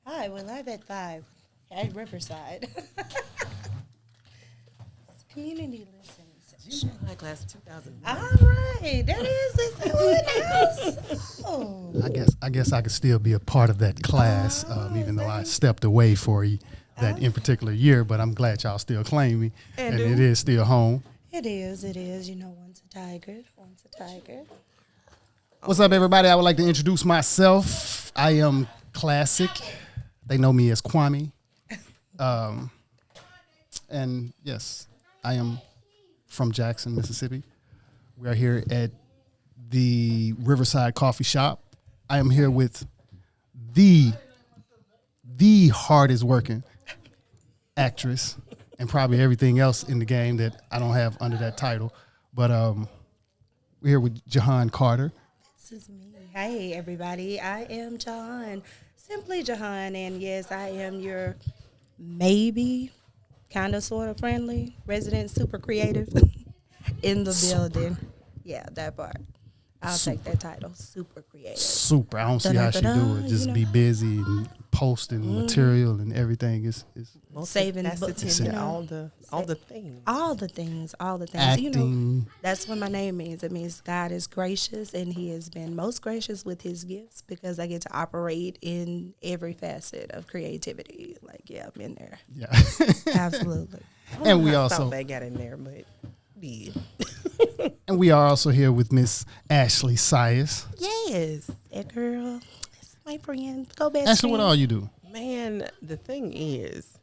Hi, we're live at 5 at Riverside. Community listening session. My class of 2001. All right, that is someone else. Oh. I guess I could still be a part of that class, even though I stepped away for that in particular year. But I'm glad y'all still claim me, and it is still home. It is. You know, one's a tiger, one's a tiger. What's up, everybody? I would like to introduce myself. I am Klaccik. They know me as Kwame. And yes, I am from Jackson, Mississippi. We are here at the Riverside Coffee Shop. I am here with the hardest working actress and probably everything else in the game that I don't have under that title. But we're here with Jhaun Carter. This is me. Hey, everybody. I am Jhaun. Simply Jhaun. And yes, I am your maybe kind of sort of friendly resident super creative in the building. Yeah, that part. I'll take that title. Super creative. Super. I don't see how she do it. Just be busy and posting material and everything. It's saving books, all the things. All the things. acting. You know, that's what my name means. It means God is gracious, and He has been most gracious with His gifts because I get to operate in every facet of creativity. Like, yeah, I'm in there. Yeah. Absolutely. And we also they got in there, but did. And we are also here with Miss Ashley Sias. Yes, that girl. That's my friend. Go best Ashley, friend. what all you do? Man, the thing is,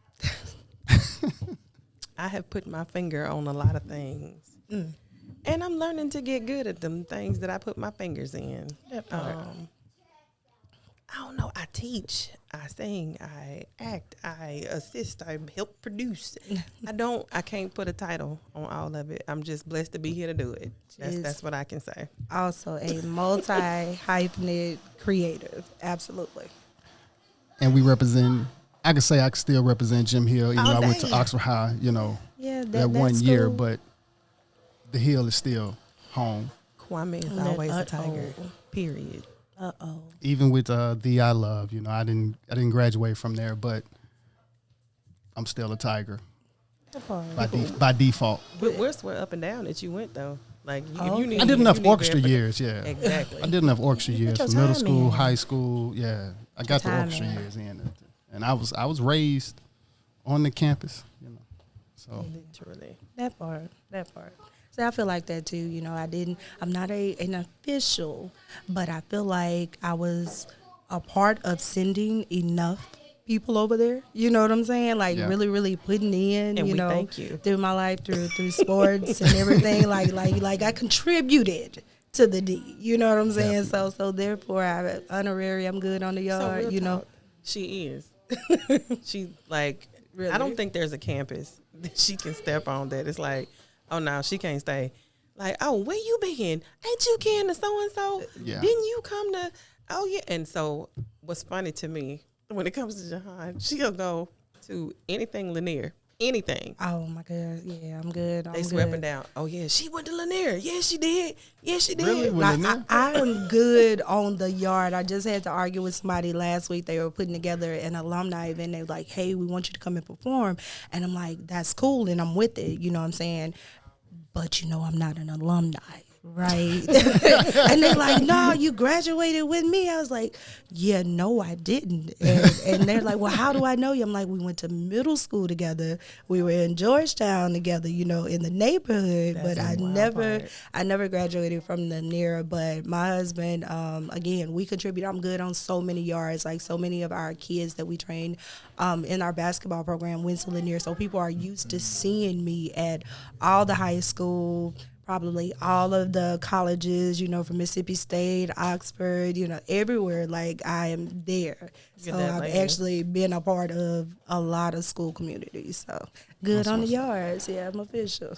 I have put my finger on a lot of things. And I'm learning to get good at them things that I put my fingers in. I don't know. I teach, I sing, I act, I assist, I help produce. I can't put a title on all of it. I'm just blessed to be here to do it. That's what I can say. Also a multi-hyphenate creative. Absolutely. And we represent, I can say I can still represent Jim Hill, even though I went to dang. Oxford High, Yeah, that 1 year, cool. but the Hill is still home. Kwame is always a tiger, period. Even with the I Love, I didn't graduate from there, but I'm still a tiger by default. But we're swear up and down that you went though. Like you need. I did enough you need orchestra grandpa- years, yeah. Exactly. I did enough orchestra years your from middle time school, in. high school, yeah. I got the time orchestra in. years in, and I was raised on the campus, So Literally. that part. So I feel like that too. I'm not an official, but I feel like I was a part of sending enough people over there. You know what I'm saying? Like really, really putting in, And we thank you. through my life, through sports and everything. like I contributed to the D. You know what I'm saying? So therefore, I'm good on the yard. real talk, she is. She like. Really? I don't think there's a campus that she can step on that it's like, oh no, she can't stay. Like, oh, where you been? Ain't you kin to so and so? Yeah. Didn't you come to? Oh yeah. And so, what's funny to me when it comes to Jhaun, she'll go to anything Lanier, anything. Oh my God, yeah, I'm good. They swear up and down. Oh yeah, she went to Lanier. Yeah, she did. Yeah, she did. Really? Like, Lanier? I am good on the yard. I just had to argue with somebody last week. They were putting together an alumni event. They were like, hey, we want you to come and perform. And I'm like, that's cool, and I'm with it. You know what I'm saying? But, I'm not an alumni, right? And they're like, no, you graduated with me. I was like, yeah, no, I didn't. And they're like, well, how do I know you? I'm like, we went to middle school together. We were in Georgetown together, in the neighborhood. That's but I the wild never graduated from the near. But my husband, again, we contribute. I'm good on so many yards. Like so many of our kids that we train in our basketball program went to Lanier. So people are used to seeing me at all the high school, probably all of the colleges, from Mississippi State, Oxford, everywhere. Like I am there. So I've actually been a part of a lot of school communities. So good on the yards. Yeah, I'm official.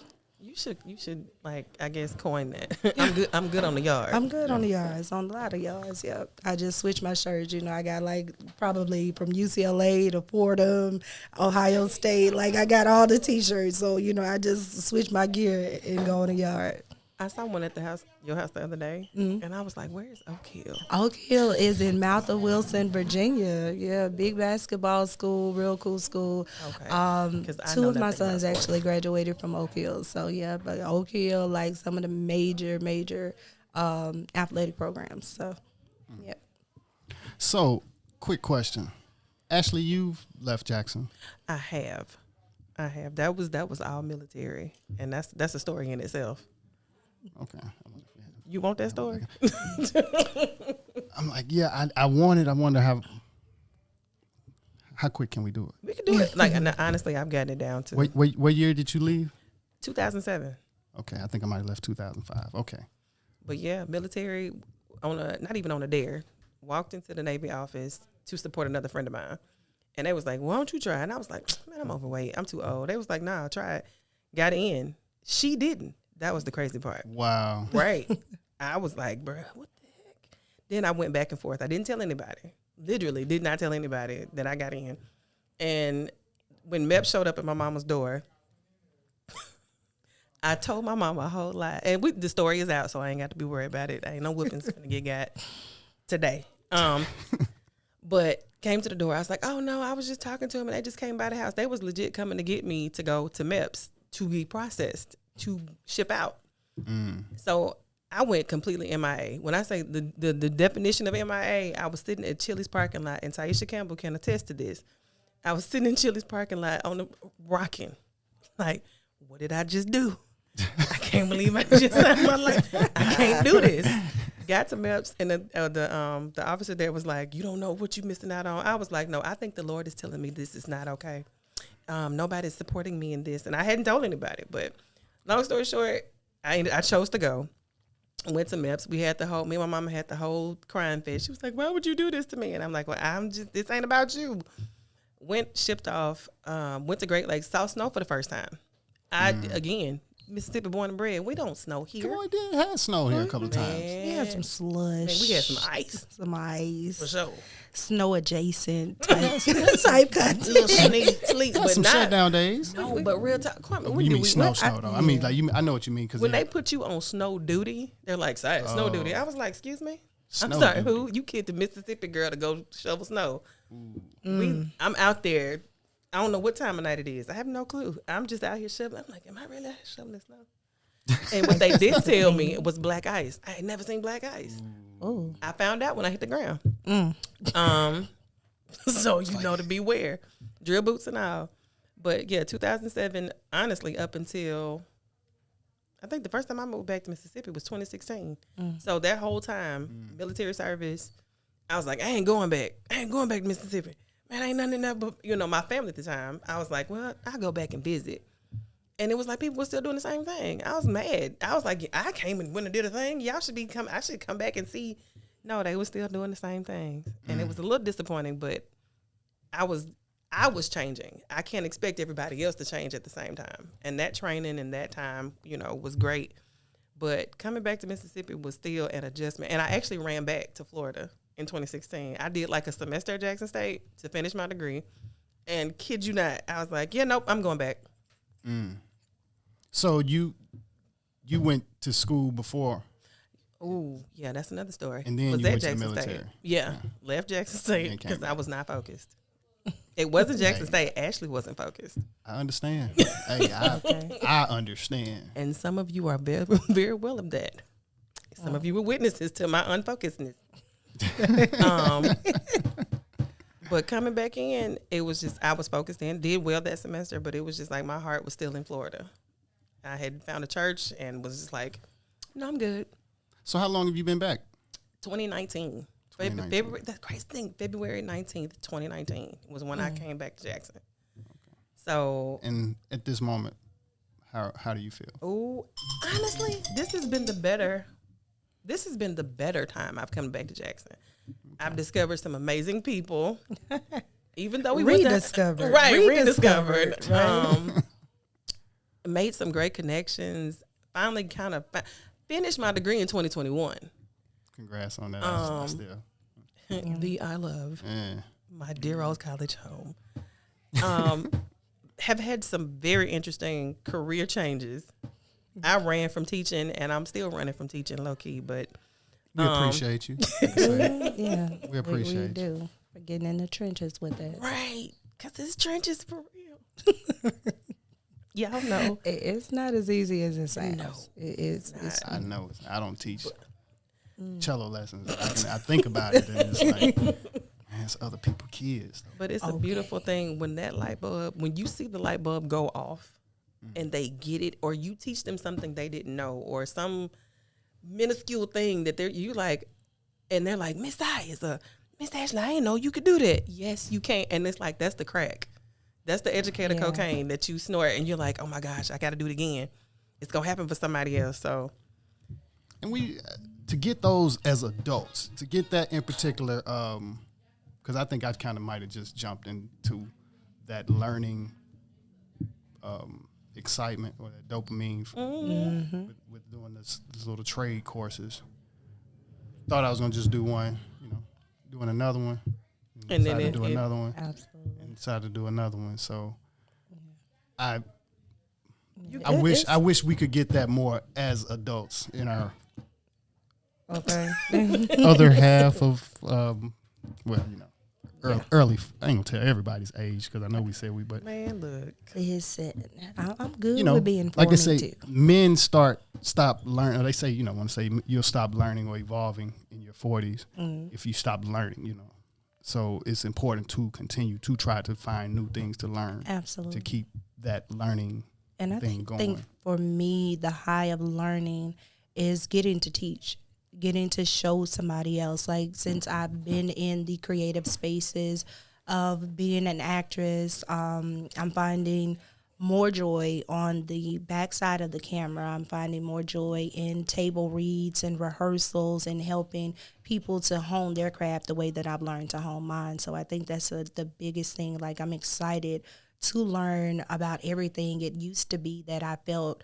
You should like, I guess, coin that. I'm good on the yard. I'm good on the yards, on a lot of yards. Yep. I just switched my shirts. I got like probably from UCLA to Fordham, Ohio State. Like I got all the T-shirts. So I just switch my gear and go on the yard. I saw one at the house, your house the other day, and I was like, "Where's Oak Hill?" Oak Hill is in Mouth of Wilson, Virginia. Yeah, big basketball school, real cool school. Okay. 'Cause I Two know of my nothing about sons sports. actually graduated from Oak Hill. So yeah, but Oak Hill, like some of the major athletic programs. So yeah. So, quick question. Ashley, you've left Jackson. I have. That was all military, and that's a story in itself. Okay. You want that story? I'm like, yeah, I wanted to have. How quick can we do it? We can do it. Like, and honestly, I've gotten it down to What year did you leave? 2007. Okay, I think I might have left 2005. Okay. But yeah, military not even on a dare. Walked into the Navy office to support another friend of mine, and they was like, "Why don't you try?" And I was like, "Man, I'm overweight. I'm too old." They was like, "Nah, try it." Got in. She didn't. That was the crazy part. Wow. Right. I was like, "Bruh, what the heck?" Then I went back and forth. I didn't tell anybody. Literally, did not tell anybody that I got in. And when MEP showed up at my mama's door, I told my mama a whole lot. And the story is out, so I ain't got to be worried about it. Ain't no whoopings gonna get got today. But came to the door. I was like, "Oh no, I was just talking to him, and they just came by the house. They was legit coming to get me to go to MEPS to be processed to ship out." So I went completely MIA. When I say the definition of MIA, I was sitting at Chili's parking lot, and Taisha Campbell can attest to this. I was sitting in Chili's parking lot on the rocking, like, what did I just do? I can't believe I just saved my life. I can't do this. Got to MEPS, and the officer there was like, "You don't know what you're missing out on." I was like, "No, I think the Lord is telling me this is not okay. Nobody's supporting me in this," and I hadn't told anybody. But long story short, I chose to go. Went to MEPS. Me and my mama had the whole crying fit. She was like, "Why would you do this to me?" And I'm like, "Well, this ain't about you." Shipped off, went to Great Lakes, saw snow for the first time. Again, Mississippi born and bred. We don't snow here. Come on, it had snow here a couple of times. We had some slush. Man, we had some ice. Some ice. For sure. Snow adjacent type content. Little sleep, Had but some not. shutdown days. No, but real talk. Kwame, You mean snow I, though? I mean, like I know what you mean because when they put you on snow duty, they're like, "Sorry, snow duty." I was like, "Excuse me." I'm Snow sorry, duty. who? You kid the Mississippi girl to go shovel snow. I'm out there. I don't know what time of night it is. I have no clue. I'm just out here shoveling. I'm like, "Am I really out here shoveling snow?" And what they did tell me was black ice. I had never seen black ice. Oh. I found out when I hit the ground. So you know to beware. Drill boots and all. But yeah, 2007, honestly, up until I think the first time I moved back to Mississippi was 2016. So that whole time, military service, I was like, I ain't going back. I ain't going back to Mississippi. Man, ain't nothing in that but, my family at the time. I was like, well, I'll go back and visit. And it was like people were still doing the same thing. I was mad. I was like, I came and went and did a thing. Y'all should I should come back and see. No, they were still doing the same things. And it was a little disappointing, but I was changing. I can't expect everybody else to change at the same time. And that training and that time, was great. But coming back to Mississippi was still an adjustment. And I actually ran back to Florida in 2016. I did like a semester at Jackson State to finish my degree. And kid you not, I was like, yeah, nope, I'm going back. So you went to school before, Ooh, yeah, that's another story. and then was you at went to the Jackson military. State. Yeah, left Jackson State And came because I back. was not focused. It wasn't Jackson State. Ashley wasn't focused. I understand. Hey, I understand. And some of you are very, very well of that. Some of you were witnesses to my unfocusedness. But coming back in, it was just, I was focused in, did well that semester, but it was just like my heart was still in Florida. I had found a church and was just like, no, I'm good. So how long have you been back? 2019. 2019. February, that's crazy thing. February 19th, 2019 was when I came back to Jackson. So, And at this moment, how do you feel? oh, honestly, this has been the better time I've come back to Jackson. I've discovered some amazing people, even though we Rediscovered. rediscovered. Right. Made some great connections. Finally, kind of finished my degree in 2021. Congrats on that. I still. The I love Yeah. my dear old college home. Have had some very interesting career changes. I ran from teaching, and I'm still running from teaching low key. But We appreciate you. Yeah, We appreciate we do. We're getting in the trenches with it. right, because it's trenches for real. Y'all know It's not as easy as it sounds. No, It's I know. I don't teach cello lessons. I think about it, and it's like, man, it's other people's kids. but it's a beautiful thing when that light bulb, when you see the light bulb go off, and they get it, or you teach them something they didn't know, or some minuscule thing that you like, and they're like, Miss Ashley, I didn't know you could do that. Yes, you can. And it's like, that's the crack. That's the educator cocaine that you snort, and you're like, oh my gosh, I got to do it again. It's going to happen for somebody else. So, And we, to get those as adults, to get that in particular, because I think I kind of might have just jumped into that learning excitement or that dopamine with doing this little trade courses. Thought I was going to just do one, doing another one. and then Decided to do another one. absolutely. And decided to do another one. So I It- I wish we could get that more as adults in our Okay. other half of early. I ain't gonna tell everybody's age because I know we said but man, look. Listen, I'm good you with being like I informing say, too. men stop learning. Or they say want to say you'll stop learning or evolving in your 40s if you stop learning. So it's important to continue to try to find new things to learn Absolutely. to keep that learning And I thing going. think for me, the high of learning is getting to teach, getting to show somebody else. Like, since I've been in the creative spaces of being an actress, I'm finding more joy on the backside of the camera. I'm finding more joy in table reads and rehearsals and helping people to hone their craft the way that I've learned to hone mine. So I think that's the biggest thing. Like, I'm excited to learn about everything. It used to be that I felt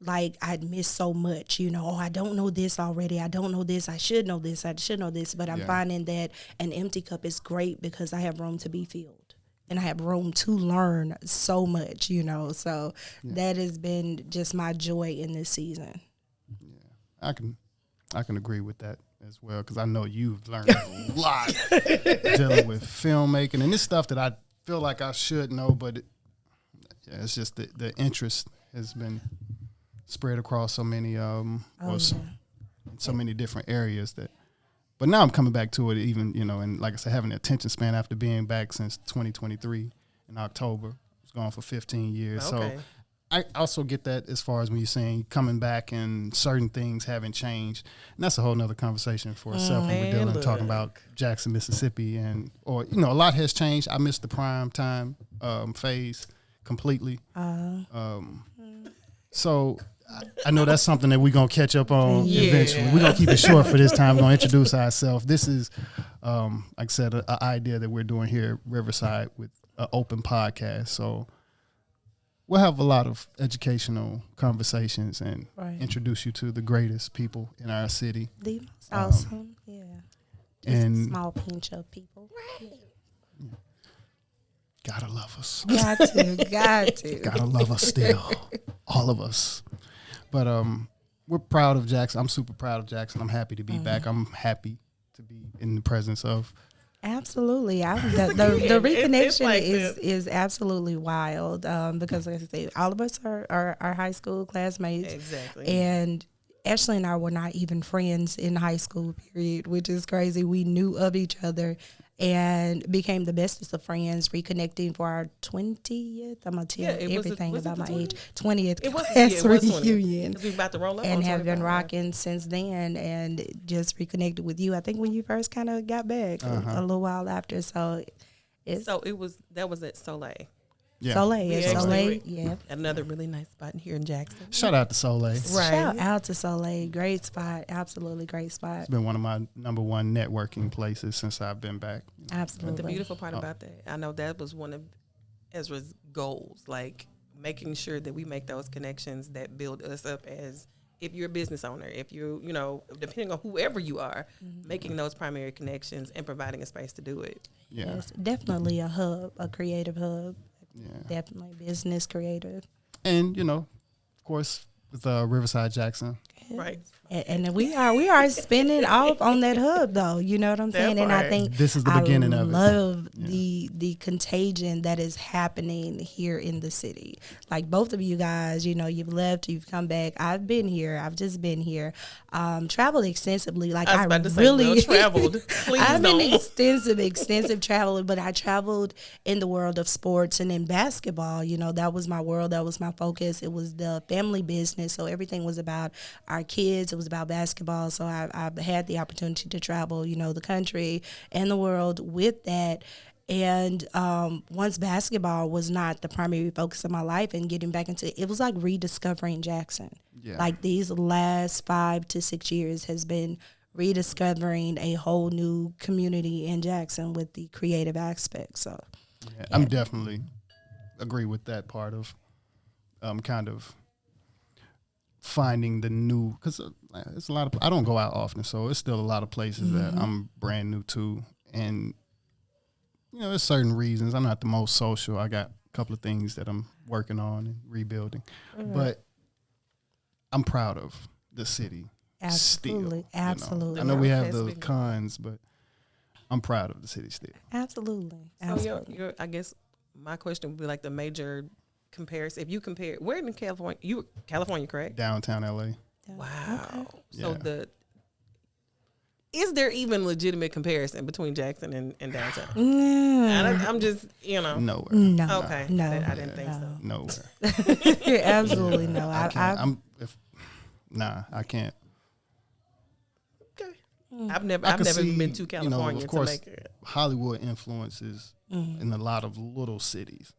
like I'd missed so much, I don't know this already. I don't know this. I should know this. I should know this. But I'm finding that an empty cup is great because I have room to be filled and I have room to learn so much, So that has been just my joy in this season. I can agree with that as well because I know you've learned a lot dealing with filmmaking and this stuff that I feel like I should know, but it's just the interest has been spread across so many so mmany different areas but now I'm coming back to it even and like I said, having the attention span after being back since 2023 in October. It's gone for 15 years. Okay. So I also get that as far as when you're saying coming back and certain things haven't changed. And that's a whole nother conversation for itself when we're dealing talking about Jackson, Mississippi or a lot has changed. I missed the prime time phase completely. So I know that's something that we're going to catch up on eventually. We're going to keep it short for this time. We're going to introduce ourselves. This is, like I said, an idea that we're doing here at Riverside with an open podcast. So we'll have a lot of educational conversations and introduce you to the greatest people in our city. The most awesome, Just and a small pinch of people. Gotta love us. Got to. Gotta love us still. All of us. But we're proud of Jackson. I'm super proud of Jackson. I'm happy to be back. I'm happy to be in the presence of. Absolutely. The reconnection like is absolutely wild because, like I say, all of us are high school classmates. Exactly. And Ashley and I were not even friends in high school, period, which is crazy. We knew of each other and became the bestest of friends, reconnecting for our 20th. I'm going to tell everything about my age. 20th class reunion. We about to roll up and on have been 25. rocking since then and just reconnected with you. I think when you first kind of got back a little while after. So that was at Soleil. Yeah. Soleil, Another really nice spot here in Jackson. Shout out to Soleil. Shout out to Soleil. Great spot. Absolutely great spot. It's been one of my number one networking places since I've been back. Absolutely. But the beautiful part about that, I know that was one of Ezra's goals, like making sure that we make those connections that build us up as if you're a business owner, if you depending on whoever you are, making those primary connections and providing a space to do it. Yeah. Yes, definitely a hub, a creative hub. Yeah. Definitely business creative. And, of course, with Riverside Jackson. Right. And we are spinning off on that hub though, you know what I'm saying? And I think this is the beginning of it. I love the contagion that is happening here in the city. Like both of you guys, you know, you've left, you've come back. I've been here. I've just been here. Traveled extensively. Like I was about to say, well traveled. Please I've don't. been extensive traveling, but I traveled in the world of sports and in basketball. You know, that was my world. That was my focus. It was the family business. So everything was about our kids. It was about basketball. So I had the opportunity to travel, you know, the country and the world with that. And once basketball was not the primary focus of my life and getting back into it was like rediscovering Jackson. Yeah. Like these last 5 to 6 years has been rediscovering a whole new community in Jackson with the creative aspect. So yeah. I'm definitely agree with that part of kind of finding the new, because it's a lot of, I don't go out often, so it's still a lot of places that I'm brand new to. And, you know, there's certain reasons. I'm not the most social. I got a couple of things that I'm working on and rebuilding. But I'm proud of the city. Absolutely. Still, absolutely. You know? I know we have the cons, but I'm proud of the city still. Absolutely. So I guess my question would be like the major comparison. If you compare, where in California? You California, correct? Downtown LA. Wow. Okay. So yeah. Is there even legitimate comparison between Jackson and downtown? I'm just, you know. Nowhere. No. Okay. No. I didn't think so. Nowhere. Absolutely no. I can't. Okay. I've never even been to California. You know, of course, to make it. Hollywood influences in a lot of little cities.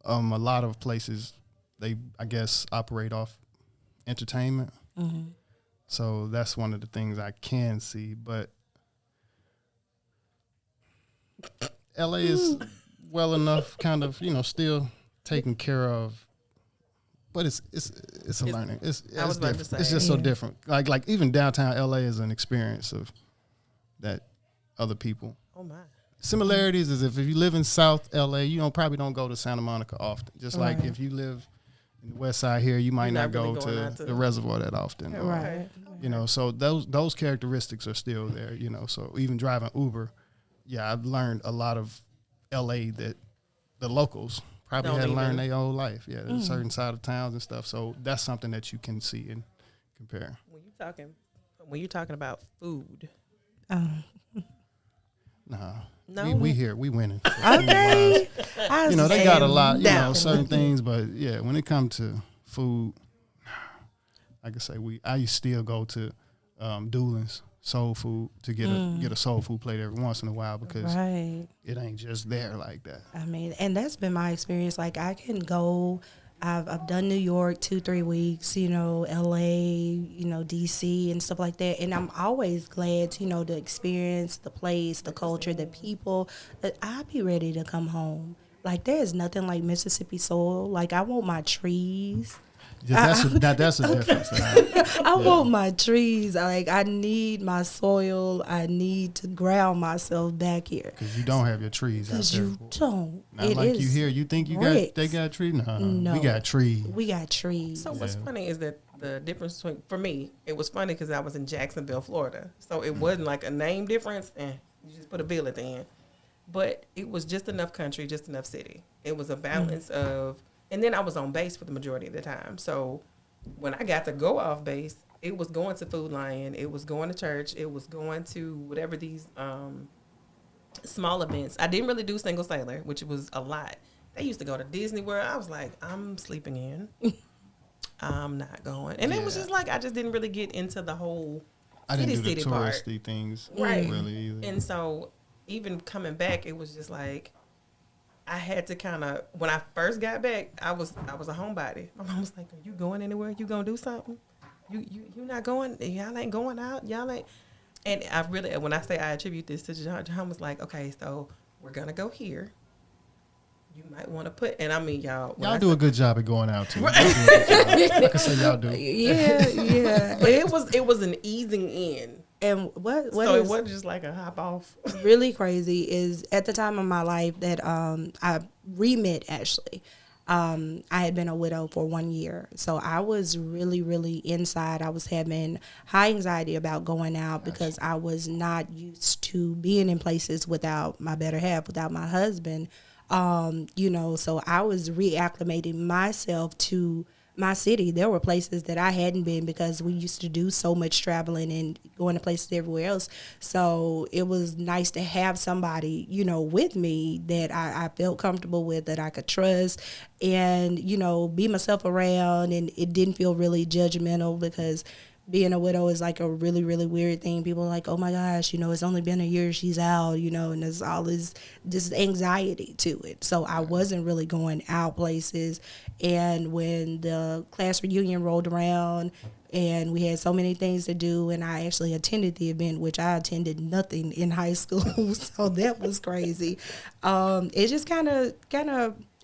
A lot of places, they, I guess, operate off entertainment. So that's one of the things I can see. But LA is well enough, kind of, you know, still taken care of. But it's a learning. It's different. It's just so different. Like even downtown LA is an experience of that other people. Oh my. Similarities is if you live in South LA, you probably don't go to Santa Monica often. Just like if you live in the West Side here, you might not go to the reservoir that often. Right. You know, so those characteristics are still there, you know. So even driving Uber, yeah, I've learned a lot of LA that the locals probably hadn't learned their whole life. Yeah, there's a certain side of towns and stuff. So that's something that you can see and compare. When you're talking about food. No, we here, we winning. Okay. You know, they got a lot, you know, certain things, but yeah, when it comes to food, like I say, I still go to Doolin's Soul Food to get a soul food plate every once in a while because it ain't just there like that. I mean, and that's been my experience. Like I can go. I've done New York 2-3 weeks, you know, LA, you know, DC and stuff like that. And I'm always glad to, you know, to experience the place, the culture, the people. That I'd be ready to come home. Like there is nothing like Mississippi soil. Like I want my trees. Yeah, that's a difference. I want my trees. Like I need my soil. I need to ground myself back here. Because you don't have your trees out there. You don't. Not it like you here. You think they got trees? No, we got trees. We got trees. So what's funny is that the difference between, for me, it was funny because I was in Jacksonville, Florida. So it wasn't like a name difference. You just put a bill at the end. But it was just enough country, just enough city. It was a balance of... And then I was on base for the majority of the time. So when I got to go off base, it was going to Food Lion. It was going to church. It was going to whatever these small events. I didn't really do Single Sailor, which was a lot. They used to go to Disney World. I was like, I'm sleeping in. I'm not going. And it was just like, I just didn't really get into the whole city touristy things. Right. Really either. And so even coming back, it was just like, I had to kind of, when I first got back, I was a homebody. My mom was like, are you going anywhere? You gonna do something? You not going? Y'all ain't going out? Y'all ain't? And I really, when I say I attribute this to Jhaun was like, okay, so we're gonna go here. You might want to put, and I mean, y'all do a good job at going out too. Right. I can say y'all do. Yeah. But it was an easing in. And what so it wasn't just like a hop off. Really crazy is at the time of my life that I re-met Ashley. I had been a widow for 1 year. So I was really, really inside. I was having high anxiety about going out because I was not used to being in places without my better half, without my husband. So I was reacclimating myself to my city. There were places that I hadn't been because we used to do so much traveling and going to places everywhere else. So it was nice to have somebody, with me that I felt comfortable with, that I could trust and, be myself around. And it didn't feel really judgmental because being a widow is like a really, really weird thing. People are like, oh my gosh, it's only been a year she's out, and there's all this anxiety to it. So I wasn't really going out places. And when the class reunion rolled around and we had so many things to do, and I actually attended the event, which I attended nothing in high school. So that was crazy. It just kind of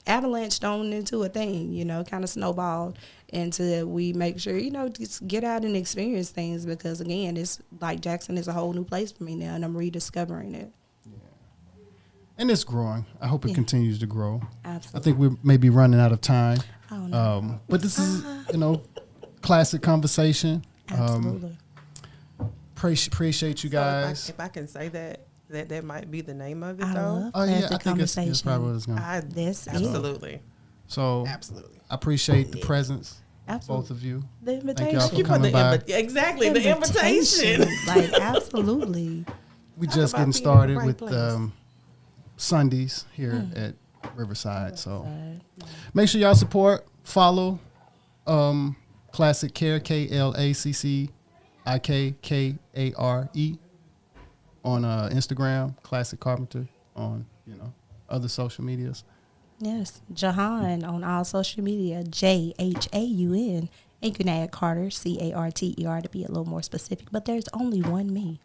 avalanched on into a thing, kind of snowballed until we make sure, just get out and experience things because, again, it's like Jackson is a whole new place for me now, and I'm rediscovering it. Yeah. And it's growing. I hope it continues to grow. Absolutely. I think we may be running out of time. Oh, no. But this is, classic conversation. Absolutely. Appreciate you guys. So if I can say that might be the name of it, I though. love Oh yeah, I classic think it's conversation. probably what it's going. That's it. Absolutely. So Absolutely. I appreciate the presence, Absolutely. both of you. The Thank invitation. y'all Thank you for coming by. exactly the invitation. Like, absolutely. We Talk just about getting being in the started right with place. Sundays here at Riverside. So make sure y'all support, follow Klaccik Care, KLACCIKKARE on Instagram, Klaccik Carpenter on other social medias. Yes. Jhaun on all social media, JHAUN. And you can add Carter, CARTER, to be a little more specific. But there's only one me.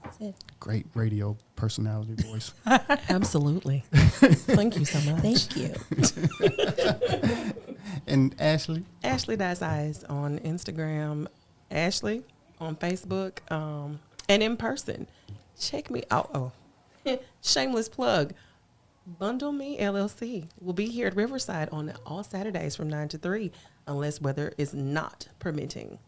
That's it. Great radio personality voice. Absolutely. Thank you so much. Thank you. And Ashley? Ashley Dice Eyes on Instagram, Ashley on Facebook, and in person. Check me out. Oh, shameless plug. Bundle Me LLC will be here at Riverside on all Saturdays from 9 to 3, unless weather is not permitting.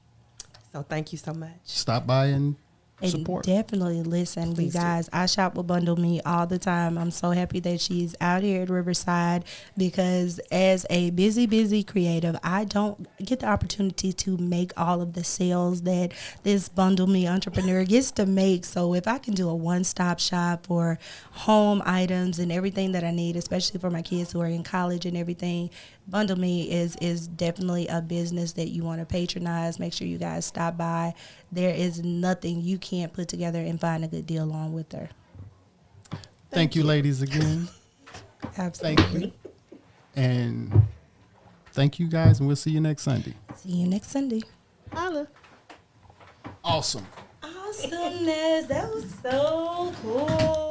So thank you so much. Stop by and And support. definitely listen, you Please do. guys. I shop with Bundle Me all the time. I'm so happy that she's out here at Riverside because as a busy creative, I don't get the opportunity to make all of the sales that this Bundle Me entrepreneur gets to make. So if I can do a one-stop shop for home items and everything that I need, especially for my kids who are in college and everything, Bundle Me is definitely a business that you want to patronize. Make sure you guys stop by. There is nothing you can't put together and find a good deal on with her. Thank you, ladies, again. Absolutely. Thank you. And thank you, guys, and we'll see you next Sunday. See you next Sunday. Holla. Awesome. Awesomeness. That was so cool.